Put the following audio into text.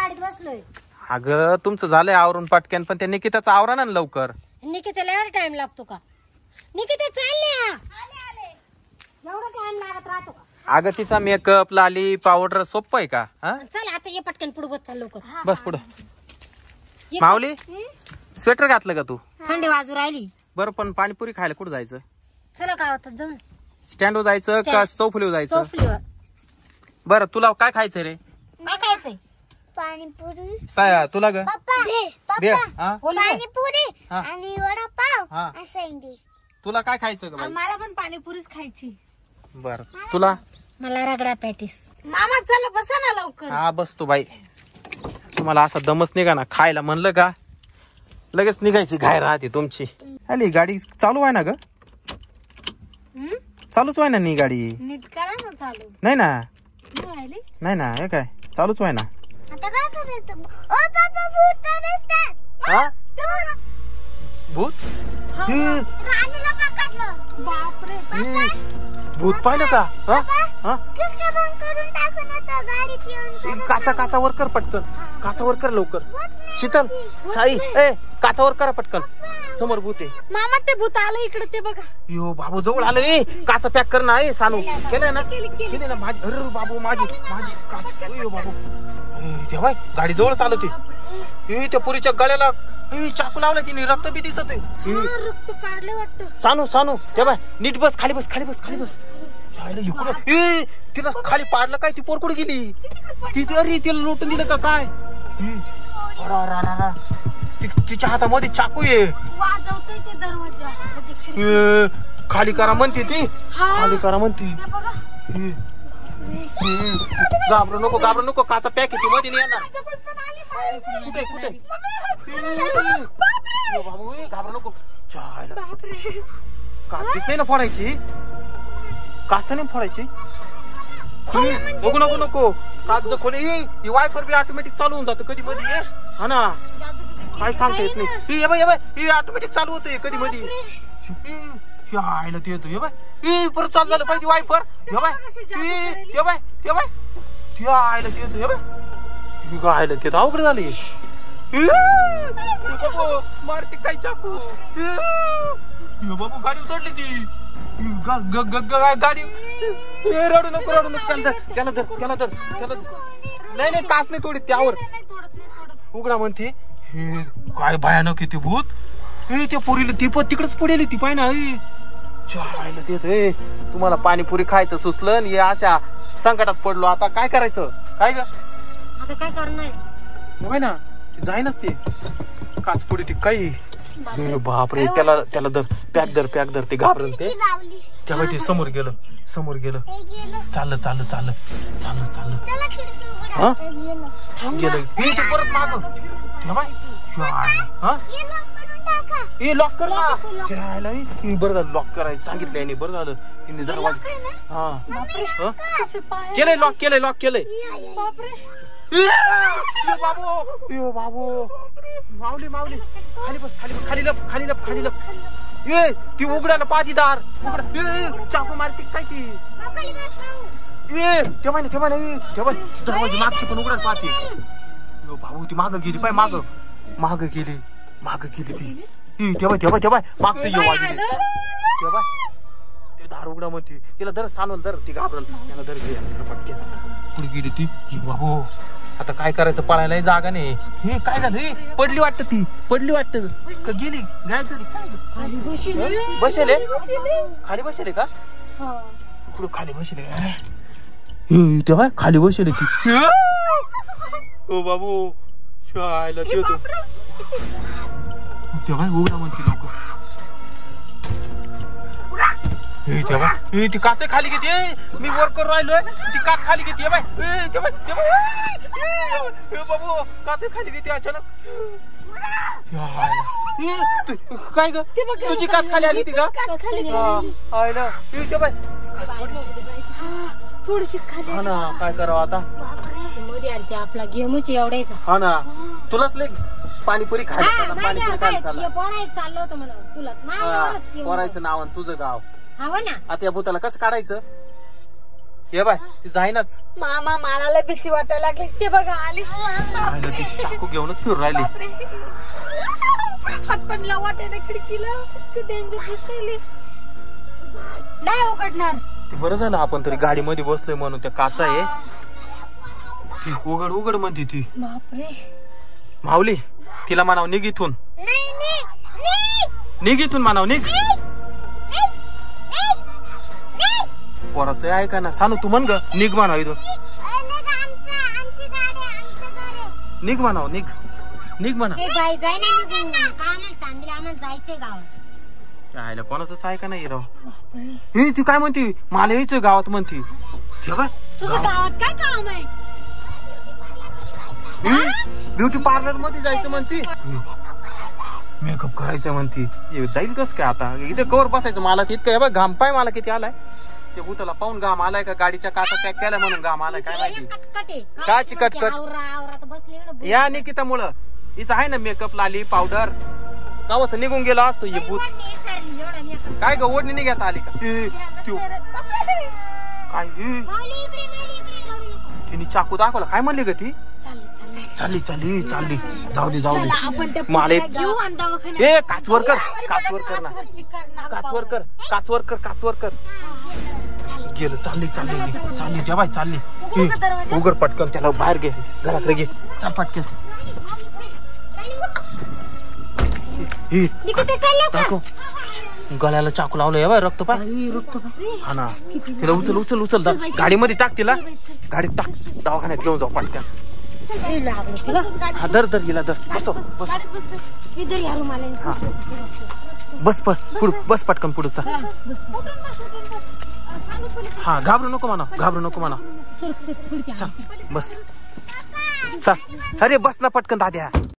गाडीत बसलोय. अगं तुमचं झालंय आवरून पटकन, पण त्या निकिताचं आवरा ना लवकर. निकिताला एवढा टाइम लागतो का? निकिता चालल्या एवढा टाइम लागत राहतो का? अगं तिचा मेकअप लाली पावडर सोपं आहे का? चल आता ये पटकन पुढे बस, चाल लवकर. बस पुढं. माऊली स्वेटर घातलं का तू? थंडी वाजू राहिली. बरं पण पाणीपुरी खायला कुठं जायचं? चला गावात जाऊन. स्टँडवर जायचं का चौफुलीवर जायचं? चौफुलीवर. बरं तुला काय खायचं रे? काय खायचंय? पाणीपुरी. साया तुला ग? पप्पा हा? पाणीपुरी हा. आणि वडापाव हा. आणि सँडविच. तुला काय खायचं ग बाई? मला पण पाणीपुरीच खायची. बर तुला? मला रगडा पॅटीस. मामा चला बसा ना लवकर. हा बसतो बाई. तुम्हाला असा दमच निघा ना, खायला म्हणलं का लगेच निघायची घाय राहते तुमची. अली गाडी चालू आहे ना ग? चालूच आहे ना नी गाडी? नीट करा ना चालू. नाही ना, नाही ना हे काय चालूच आहे ना. आता काय करायचं? ओ पप्पा भूत दिसतात. हा भूत? राणीला पकडलं. बापरे. भूत पाहिलं का? हा किसका बंद करून टाकून आता गाडीत येऊन. काचावर कर पटकन, काचावर कर लवकर. शीतल साई ए काचावर करा पटकन, समोर भूत आहे. मामा ते भूत आलं इकडे, ते बघा. यो बाबू जवळ आलं. ए काचा पॅक कर ना. ए सानू केलंय ना? केले ना माझी. अरे बाबू माझी काच. यो बाबू तेव्हा गाडी जवळ चालवते. ए त्या पुरीच्या गळ्याला चाकू लावला तिने, रक्त बी दिसत आहे. रक्त काढले वाटतं. सानू तेव्हा नीट बस, खाली बस. ए तिला खाली पाडलं काय? ती पोर कुठे गेली? अरे तिला लोटून दिलं का काय? तिच्या हातामध्ये चाकू आहे. वाजवतोय ते दरवाजा. खाली करा म्हणते ती, खाली करा म्हणते. घाबरू नको, काचा पॅक आहे ती मध्ये नाही येणार. कुठे बाबू घाबरू नको. काच दिसते ना फोडायची, काच नाही फोडायची. नको काच जर खोले वायपर बी ऑटोमॅटिक चालू होऊन जातं कधी मध्ये. हा ना, काय सांगता येत नाही. ऑटोमॅटिक चालू होतंय कधी मध्ये. आयला ते येतो. हे बाय परत चालू झालं पाहिजे वायपर. हे बाय आयला ते येतो. हे बाय आयला ते अवघड झाले. मारते काय चाकू. बाबू गाडी चढली ती गाडी. रडू नको त्याला धर. नाही काच नाही तोडीत त्यावर. उघडा म्हणते. हे काय भयानक आहे ते भूत. त्या पोरीला ती पण तिकडेच पडेल ती पाय ना. देत तुम्हाला पाणीपुरी खायचं सुचलं आणि अशा संकटात पडलो. आता काय करायचं? काय ग आता काय करणार? ना जाईनच ते काच पुढे ती काही. बापरे त्याला धर पॅक धर. ते घाबरल ते. तेव्हा ते समोर गेलं. चाललं गेलं. परत माग. लॉक कर ना. बरं झालं लॉक करायचं सांगितलंय. बरं झालं तिने दरवाजा केलंय. लॉक केलंय. बाबू माऊली खाली लप. ती उघडायला पाठीदार चाकू मारती काय ती. तेव्हा दरवाजा मागची पण उघडायला पाहते. बाबू ती माग गेली पाय. माग गेली ती. तेव्हा मागचं तेव्हा ते दार उघडा म्हणते. तिला धर सानून धर. ती घाबरल. त्याला धर पटके पुढे गेली ती. बाबू आता काय करायचं? पळायला जागा नाही. हे काय झालं? पडली वाटतं का गेली? गायब झाली काय? बसेले खाली बसेले का? कुठं खाली बसेले? तेव्हा खाली बसेले ती. ओ बाबू शाळेला ते होतो. तेव्हा उघडा म्हणते लोक. तेव्हा ती काच खाली घेते. मी वर करून राहिलोय. ती काच खाली घेते. बाबू काच खाली घेते अचानक. काय ग तुझी काच खाली आली ती का? थोडीशी खाली. हा ना काय करावं आता? मध्ये आली आपला गेमच एवढायचा. हा ना तुलाच लेक पाणीपुरी खायला चाललं होतं म्हणून तुलाच पोरायचं नाव आणि तुझं गाव. हा ना. आता या भूताला कसं काढायचं? ये बाय ती जाईनाच. मामा मला लय भीती वाटायला लागली. ते बघा आली. ती चाकू घेऊनच फिरून राहिली. हात पण लावाटे ना खिडकीला. डेंजर दिसली. नाही उघडणार. ते बरं झालं आपण तरी गाडीमध्ये बसलोय म्हणून. त्या काचा आहे ती उघड उघड म्हणते ती. बापरे. माऊली तिला म्हणाव निघ इथून. निघ इथून म्हणाव निघ. पोराचं आहे का ना सानू तू म्हण ग निघ म्हणाव इथून. निघ म्हणाव निघ निघ म्हणा. बाई जाय ना आम्हाला जायचंय गावात. आयला कोणाचंच आहे का नाही राव. हे ती काय म्हणती मला यायचंय गावात म्हणती. तुझं गावात काय काम आहे. ब्युटी पार्लर मध्ये जायचं म्हणती. मेकअप करायचं म्हणती. जाईल कस काय आता इथे कवर बसायचं. मला इतकं बघ घाम पाय मला किती आलाय. ते भूताला पाहून घाम आलाय का गाडीच्या काचा पॅक केलाय म्हणून घाम आलाय काय माहिती. काची कटकट या निकितामुळं. हिचं आहे ना मेकअप लाली पावडर कावस निघून गेला असतो हे भूत. काय ग ओढणी नाही घेता आली का. काय तिने चाकू दाखवला काय म्हणली ग ती. चालली चालली चालली जाऊ दे जाऊ दे. मला ए काचवर कर काचवर कर ना. काचवर कर काचवर कर काचवर कर. गेलं चालली चालली चालली त्या बाई चालली. उघड पटकन त्याला बाहेर घे घराकडे घे चाल पटकन. गळ्याला चाकू लावलं बाय रक्त पाय. हा ना तिला उचल उचल उचल गाडीमध्ये टाक. तिला गाडीत टाक दवाखान्यात घेऊन जाऊ पटकन. हा धर धर हिला धर बसव बस. बस पुढ बस पटकन पुढे चाल. हा घाबरू नको म्हणा घाबरू नको म्हणा. बस चल अरे बस ना पटकन दाद्या.